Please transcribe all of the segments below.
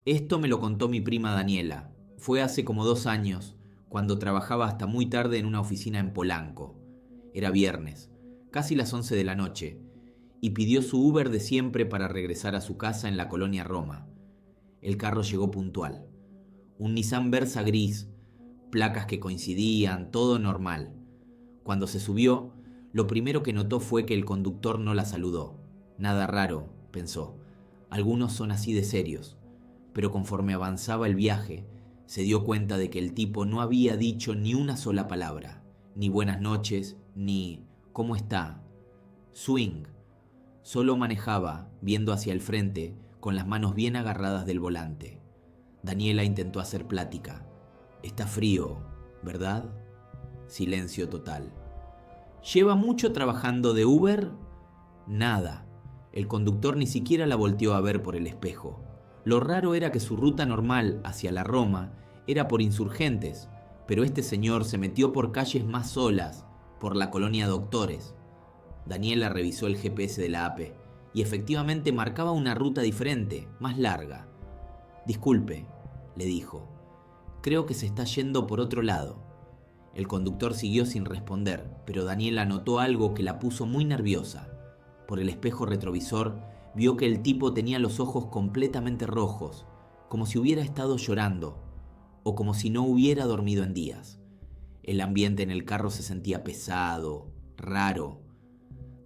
Esto me lo contó mi prima Daniela. Fue hace como 2 años, cuando trabajaba hasta muy tarde en una oficina en Polanco. Era viernes, casi las 11 de la noche, y pidió su Uber de siempre para regresar a su casa en la colonia Roma. El carro llegó puntual. Un Nissan Versa gris, placas que coincidían, todo normal. Cuando se subió, lo primero que notó fue que el conductor no la saludó. Nada raro, pensó. Algunos son así de serios. Pero conforme avanzaba el viaje, se dio cuenta de que el tipo no había dicho ni una sola palabra, ni buenas noches, ni ¿cómo está? Swing. Solo manejaba, viendo hacia el frente, con las manos bien agarradas del volante. Daniela intentó hacer plática. Está frío, ¿verdad? Silencio total. ¿Lleva mucho trabajando de Uber? Nada. El conductor ni siquiera la volteó a ver por el espejo. Lo raro era que su ruta normal hacia la Roma era por Insurgentes, pero este señor se metió por calles más solas, por la colonia Doctores. Daniela revisó el GPS de la AP y efectivamente marcaba una ruta diferente, más larga. Disculpe, le dijo. Creo que se está yendo por otro lado. El conductor siguió sin responder, pero Daniela notó algo que la puso muy nerviosa. Por el espejo retrovisor vio que el tipo tenía los ojos completamente rojos, como si hubiera estado llorando, o como si no hubiera dormido en días. El ambiente en el carro se sentía pesado, raro.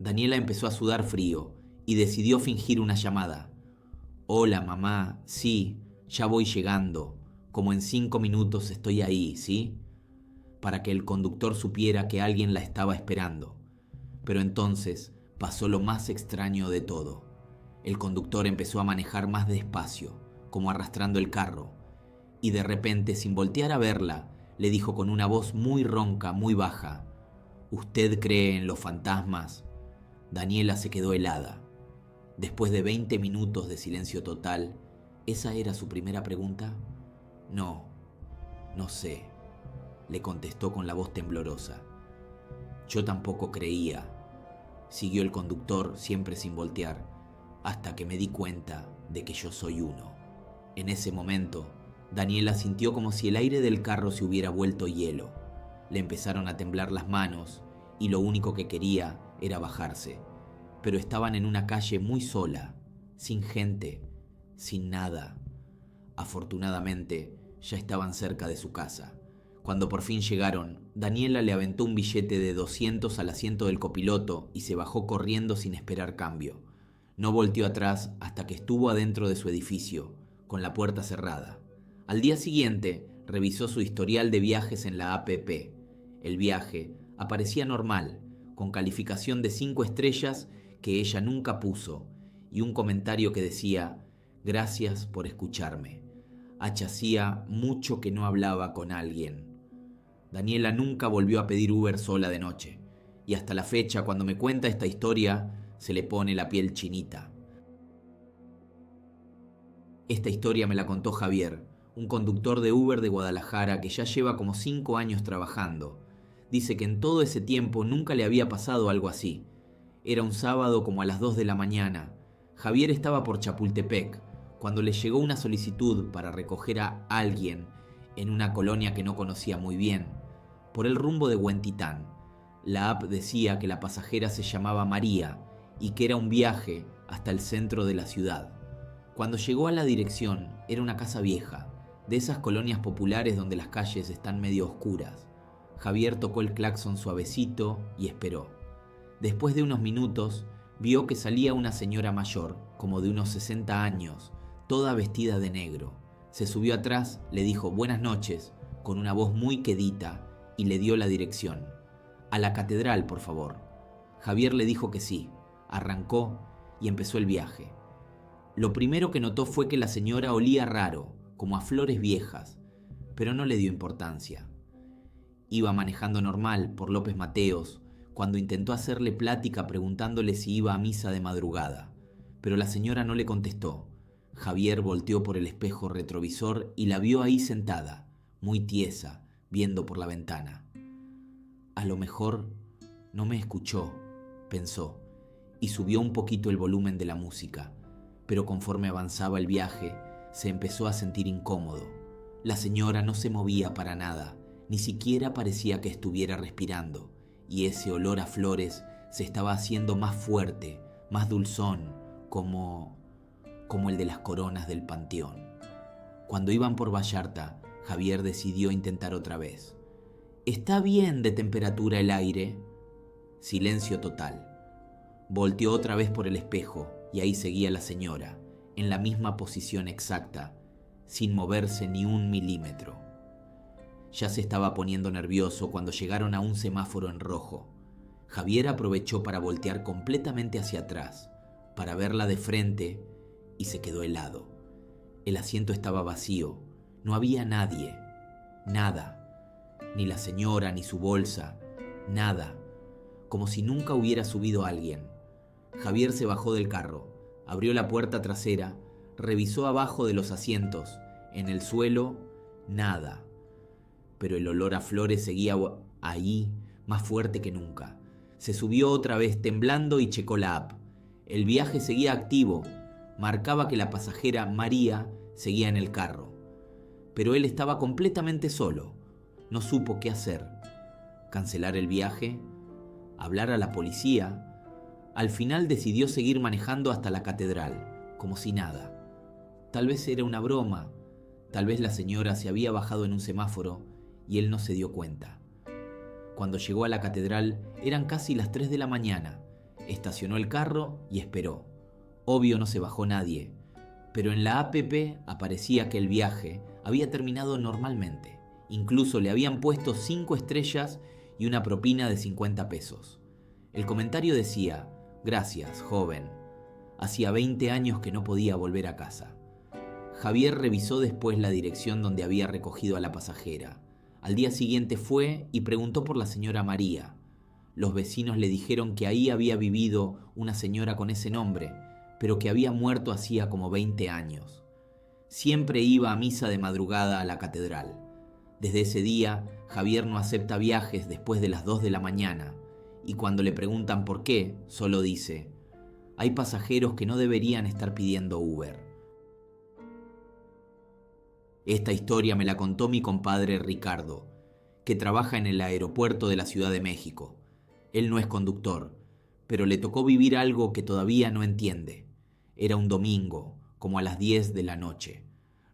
Daniela empezó a sudar frío y decidió fingir una llamada. Hola, mamá, sí, ya voy llegando. Como en 5 minutos estoy ahí, ¿sí? Para que el conductor supiera que alguien la estaba esperando. Pero entonces pasó lo más extraño de todo. El conductor empezó a manejar más despacio, como arrastrando el carro, y de repente, sin voltear a verla, le dijo con una voz muy ronca, muy baja: ¿Usted cree en los fantasmas? Daniela se quedó helada. Después de 20 minutos de silencio total, ¿esa era su primera pregunta? No, no sé, le contestó con la voz temblorosa. Yo tampoco creía, siguió el conductor siempre sin voltear, hasta que me di cuenta de que yo soy uno. En ese momento, Daniela sintió como si el aire del carro se hubiera vuelto hielo. Le empezaron a temblar las manos y lo único que quería era bajarse. Pero estaban en una calle muy sola, sin gente, sin nada. Afortunadamente, ya estaban cerca de su casa. Cuando por fin llegaron, Daniela le aventó un billete de 200 al asiento del copiloto y se bajó corriendo sin esperar cambio. No volteó atrás hasta que estuvo adentro de su edificio, con la puerta cerrada. Al día siguiente, revisó su historial de viajes en la APP. El viaje aparecía normal, con calificación de 5 estrellas que ella nunca puso, y un comentario que decía: gracias por escucharme. Hacía mucho que no hablaba con alguien. Daniela nunca volvió a pedir Uber sola de noche, y hasta la fecha, cuando me cuenta esta historia, se le pone la piel chinita. Esta historia me la contó Javier, un conductor de Uber de Guadalajara que ya lleva como 5 años trabajando. Dice que en todo ese tiempo nunca le había pasado algo así. Era un sábado como a las 2 de la mañana. Javier estaba por Chapultepec cuando le llegó una solicitud para recoger a alguien en una colonia que no conocía muy bien, por el rumbo de Huentitán. La app decía que la pasajera se llamaba María y que era un viaje hasta el centro de la ciudad. Cuando llegó a la dirección, era una casa vieja, de esas colonias populares donde las calles están medio oscuras. Javier tocó el claxon suavecito y esperó. Después de unos minutos, vio que salía una señora mayor, como de unos 60 años, toda vestida de negro. Se subió atrás, le dijo buenas noches, con una voz muy quedita, y le dio la dirección. A la catedral, por favor. Javier le dijo que sí. Arrancó y empezó el viaje. Lo primero que notó fue que la señora olía raro, como a flores viejas, pero no le dio importancia. Iba manejando normal por López Mateos, cuando intentó hacerle plática preguntándole si iba a misa de madrugada, pero la señora no le contestó. Javier volteó por el espejo retrovisor y la vio ahí sentada, muy tiesa, viendo por la ventana. A lo mejor no me escuchó, pensó, y subió un poquito el volumen de la música, pero conforme avanzaba el viaje, Se empezó a sentir incómodo. La señora no se movía para nada, ni siquiera parecía que estuviera respirando, y ese olor a flores se estaba haciendo más fuerte, más dulzón, como el de las coronas del panteón. Cuando iban por Vallarta, Javier decidió intentar otra vez. ¿Está bien de temperatura el aire? Silencio total. Volteó otra vez por el espejo y ahí seguía la señora, en la misma posición exacta, sin moverse ni un milímetro. Ya se estaba poniendo nervioso cuando llegaron a un semáforo en rojo. Javier aprovechó para voltear completamente hacia atrás, para verla de frente, y se quedó helado. El asiento estaba vacío, no había nadie, nada, ni la señora ni su bolsa, nada, como si nunca hubiera subido alguien. Javier se bajó del carro, abrió la puerta trasera, revisó abajo de los asientos, en el suelo, nada. Pero el olor a flores seguía ahí, más fuerte que nunca. Se subió otra vez temblando y checó la app. El viaje seguía activo, marcaba que la pasajera María seguía en el carro. Pero él estaba completamente solo. No supo qué hacer. ¿Cancelar el viaje? ¿Hablar a la policía? Al final decidió seguir manejando hasta la catedral, como si nada. Tal vez era una broma, tal vez la señora se había bajado en un semáforo y él no se dio cuenta. Cuando llegó a la catedral eran casi las 3 de la mañana. Estacionó el carro y esperó. Obvio no se bajó nadie, pero en la app aparecía que el viaje había terminado normalmente. Incluso le habían puesto 5 estrellas y una propina de 50 pesos. El comentario decía: gracias, joven. Hacía 20 años que no podía volver a casa. Javier revisó después la dirección donde había recogido a la pasajera. Al día siguiente fue y preguntó por la señora María. Los vecinos le dijeron que ahí había vivido una señora con ese nombre, pero que había muerto hacía como 20 años. Siempre iba a misa de madrugada a la catedral. Desde ese día, Javier no acepta viajes después de las 2 de la mañana, y cuando le preguntan por qué, solo dice: hay pasajeros que no deberían estar pidiendo Uber. Esta historia me la contó mi compadre Ricardo, que trabaja en el aeropuerto de la Ciudad de México. Él no es conductor, pero le tocó vivir algo que todavía no entiende. Era un domingo, como a las 10 de la noche.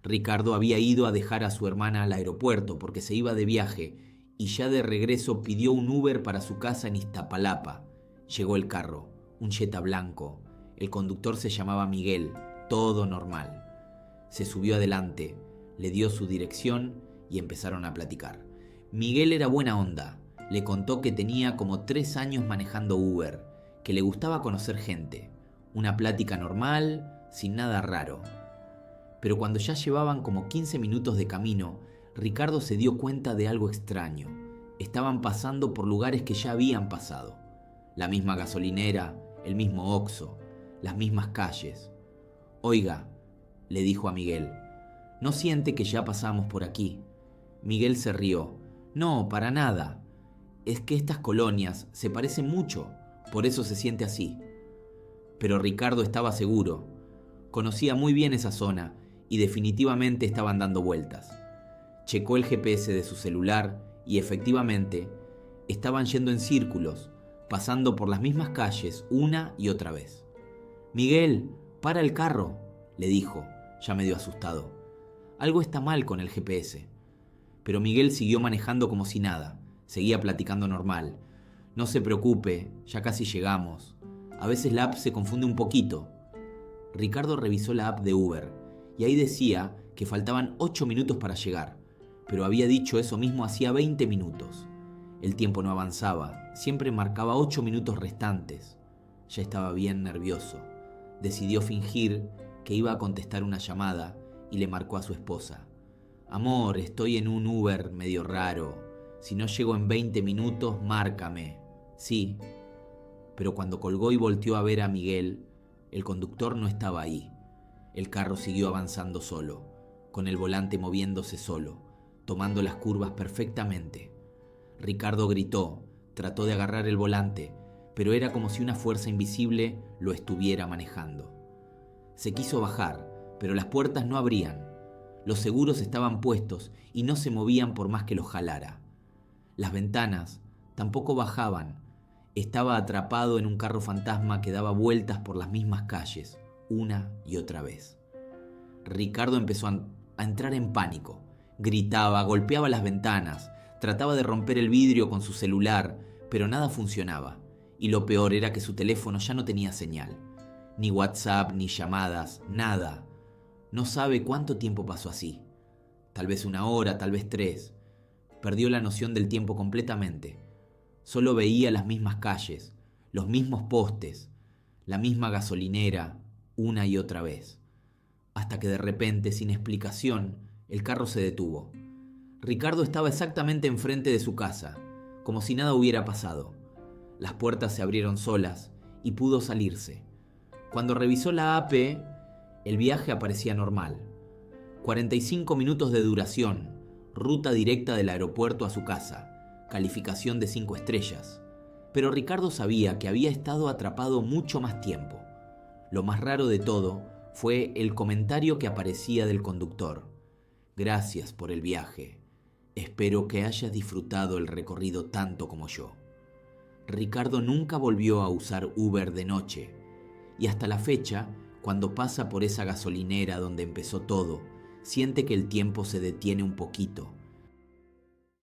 Ricardo había ido a dejar a su hermana al aeropuerto porque se iba de viaje y ya de regreso pidió un Uber para su casa en Iztapalapa. Llegó el carro, un Jetta blanco. El conductor se llamaba Miguel, todo normal. Se subió adelante, le dio su dirección y empezaron a platicar. Miguel era buena onda. Le contó que tenía como 3 años manejando Uber, que le gustaba conocer gente. Una plática normal, sin nada raro. Pero cuando ya llevaban como 15 minutos de camino, Ricardo se dio cuenta de algo extraño. Estaban pasando por lugares que ya habían pasado. La misma gasolinera, el mismo Oxxo, las mismas calles. Oiga, le dijo a Miguel, ¿no siente que ya pasamos por aquí? Miguel se rió. No, para nada. Es que estas colonias se parecen mucho, por eso se siente así. Pero Ricardo estaba seguro. Conocía muy bien esa zona y definitivamente estaban dando vueltas. Checó el GPS de su celular y efectivamente estaban yendo en círculos, pasando por las mismas calles una y otra vez. Miguel, para el carro, le dijo, ya medio asustado. Algo está mal con el GPS. Pero Miguel siguió manejando como si nada, seguía platicando normal. No se preocupe, ya casi llegamos. A veces la app se confunde un poquito. Ricardo revisó la app de Uber y ahí decía que faltaban 8 minutos para llegar, pero había dicho eso mismo hacía 20 minutos. El tiempo no avanzaba, siempre marcaba 8 minutos restantes. Ya estaba bien nervioso. Decidió fingir que iba a contestar una llamada y le marcó a su esposa. Amor, estoy en un Uber medio raro. Si no llego en 20 minutos, márcame. Sí. Pero cuando colgó y volteó a ver a Miguel, el conductor no estaba ahí. El carro siguió avanzando solo, con el volante moviéndose solo, tomando las curvas perfectamente. Ricardo gritó, trató de agarrar el volante, pero era como si una fuerza invisible lo estuviera manejando. Se quiso bajar, pero las puertas no abrían. Los seguros estaban puestos y no se movían por más que los jalara. Las ventanas tampoco bajaban. Estaba atrapado en un carro fantasma que daba vueltas por las mismas calles, una y otra vez. Ricardo empezó a entrar en pánico. Gritaba, golpeaba las ventanas, trataba de romper el vidrio con su celular, pero nada funcionaba. Y lo peor era que su teléfono ya no tenía señal. Ni WhatsApp, ni llamadas, nada. No sabe cuánto tiempo pasó así. Tal vez 1 hora, tal vez 3. Perdió la noción del tiempo completamente. Solo veía las mismas calles, los mismos postes, la misma gasolinera, una y otra vez. Hasta que de repente, sin explicación, el carro se detuvo. Ricardo estaba exactamente enfrente de su casa, como si nada hubiera pasado. Las puertas se abrieron solas y pudo salirse. Cuando revisó la AP, el viaje aparecía normal. 45 minutos de duración, ruta directa del aeropuerto a su casa, calificación de 5 estrellas. Pero Ricardo sabía que había estado atrapado mucho más tiempo. Lo más raro de todo fue el comentario que aparecía del conductor. Gracias por el viaje. Espero que hayas disfrutado el recorrido tanto como yo. Ricardo nunca volvió a usar Uber de noche. Y hasta la fecha, cuando pasa por esa gasolinera donde empezó todo, siente que el tiempo se detiene un poquito